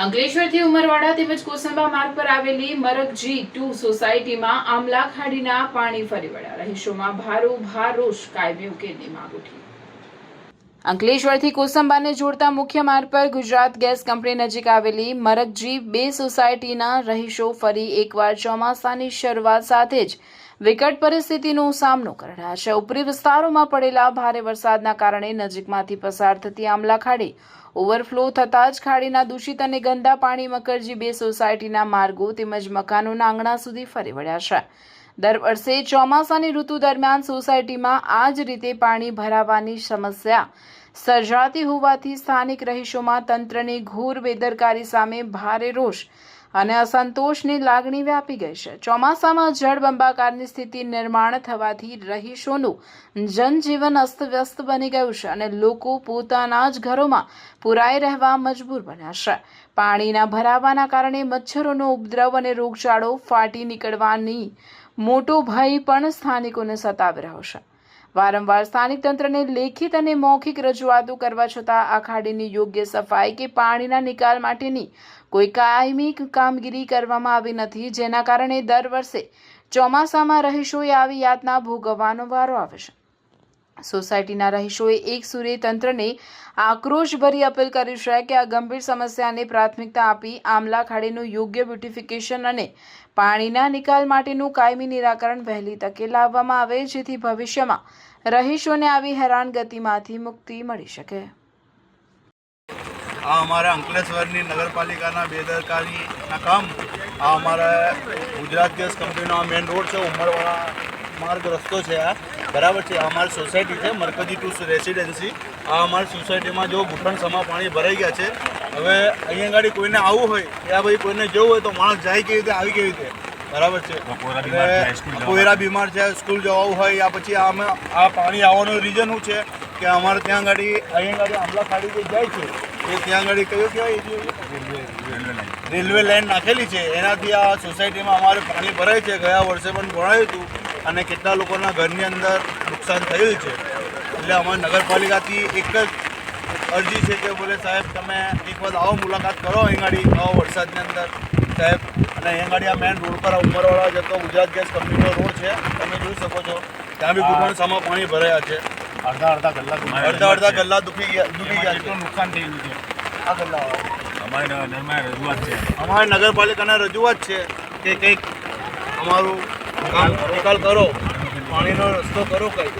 અંકલેશ્વરથી ઉમરવાડા તેમજ કોસંબા માર્ગ પર આવેલી મરકજી 2 સોસાયટીમાં આમલા ખાડીના પાણી ફરી વળ્યા. રહીશોમાં ભારોભાર રોષ, કાયમી ઉકેલની માંગ ઉઠી. અંકલેશ્વરથી કોસંબાને જોડતા મુખ્ય માર્ગ પર ગુજરાત ગેસ કંપની નજીક આવેલી મરકજી 2 સોસાયટીના રહીશો ફરી એકવાર ચોમાસાની શરૂઆત સાથે જ વિકટ પરિસ્થિતિનો સામનો કરી રહ્યા છે. ઉપરી વિસ્તારોમાં પડેલા ભારે વરસાદના કારણે નજીકમાંથી પસાર થતી આમલા ખાડી ઓવરફ્લો થતાં જ ખાડીના દૂષિત અને ગંદા પાણી મરકજી 2 સોસાયટીના માર્ગો તેમજ મકાનોના આંગણા સુધી ફરી વળ્યા છે. દર વર્ષે ચોમાસાની ઋતુ દરમિયાન સોસાયટીમાં આ જ રીતે પાણી ભરાવાની સમસ્યા સર્જાતી હોવાથી સ્થાનિક રહીશોમાં તંત્રની ઘોર બેદરકારી સામે ભારે રોષ અને અસંતોષની લાગણી વ્યાપી ગઈ છે. ચોમાસામાં જળબંબાકારની સ્થિતિ નિર્માણ થવાથી રહીશોનું જનજીવન અસ્તવ્યસ્ત બની ગયું છે અને લોકો પોતાના જ ઘરોમાં પુરાઈ રહેવા મજબૂર બન્યા છે. પાણીના ભરાવાના કારણે મચ્છરોનો ઉપદ્રવ અને રોગચાળો ફાટી નીકળવાની મોટો ભય પણ સ્થાનિકોને સતાવી રહ્યો છે. વારંવાર સ્થાનિક તંત્રને લેખિત અને મૌખિક રજૂઆતો કરવા છતાં આ ખાડીની યોગ્ય સફાઈ કે પાણીના નિકાલ માટેની કોઈ કાયમી કામગીરી કરવામાં આવી નથી, જેના કારણે દર વર્ષે ચોમાસામાં રહીશોએ આવી યાતના ભોગવવાનો વારો આવે છે. સોસાયટીના રહીશોએ એક સુરે તંત્રને આક્રોશભરી અપીલ કરી છે કે આ ગંભીર સમસ્યાને પ્રાથમિકતા આપી આમલા ખાડીનું યોગ્ય બ્યુટિફિકેશન અને પાણીના નિકાલ માટેનું કાયમી નિરાકરણ વહેલી તકે લાવવામાં આવે, જેથી ભવિષ્યમાં રહીશોને આવી હેરાનગતિમાંથી મુક્તિ મળી શકે. આ અમારા અંકલેશ્વરની નગરપાલિકાના બેદરકારીના કામ આ અમારા ગુજરાત ગેસ કંપનીનો આ મેઇન રોડ છે, ઉમરવાડા માર્ગ રસ્તો છે. આ બરાબર છે. આ અમારી સોસાયટી છે મરકજી 2 રેસિડેન્સી. આ અમારી સોસાયટીમાં જો ઘૂંટણ સમા પાણી ભરાઈ ગયા છે. હવે અહીંયા ગાડી કોઈને આવવું હોય યા ભાઈ કોઈને જવું હોય તો માણસ જાય કેવી રીતે, આવી કેવી રીતે, બરાબર છે. કોઈરા બીમાર છે, સ્કૂલ જવું હોય યા પછી આ પાણી આવવાનું રીઝન શું છે કે અમારે ત્યાં ગાડી અહીંયા ગાડી આમલા ખાડી જે જાય છે એ ત્યાં ગાડી કયું કહેવાય રેલવે લાઈન નાખેલી છે. એનાથી આ સોસાયટીમાં અમારે પાણી ભરાય છે. ગયા વર્ષે પણ ભરાયું હતું અને કેટલા લોકોના ઘરની અંદર નુકસાન થયું છે. એટલે અમારી નગરપાલિકાથી એક જ અરજી છે કે બોલે સાહેબ તમે એક વખત આવો, મુલાકાત કરો અહીં ગાડી આવો વરસાદની અંદર સાહેબ. અને અહીં ગાડી આ મેઇન રોડ પર ઉમરવાડા જતો ગુજરાત ગેસ કંપનીનો રોડ છે, તમે જોઈ શકો છો. ત્યાં બી ઘૂંટણ સામા પાણી ભરાયા છે. અડધા ગલ્લા ડૂબી ગયા છે. નુકસાન થયેલું છે. આ ગલ્લા અમારી અમારી નગરપાલિકાને રજૂઆત છે કે કંઈક અમારું કામ નિકાલ કરો, પાણીનો રસ્તો કરો કંઈક.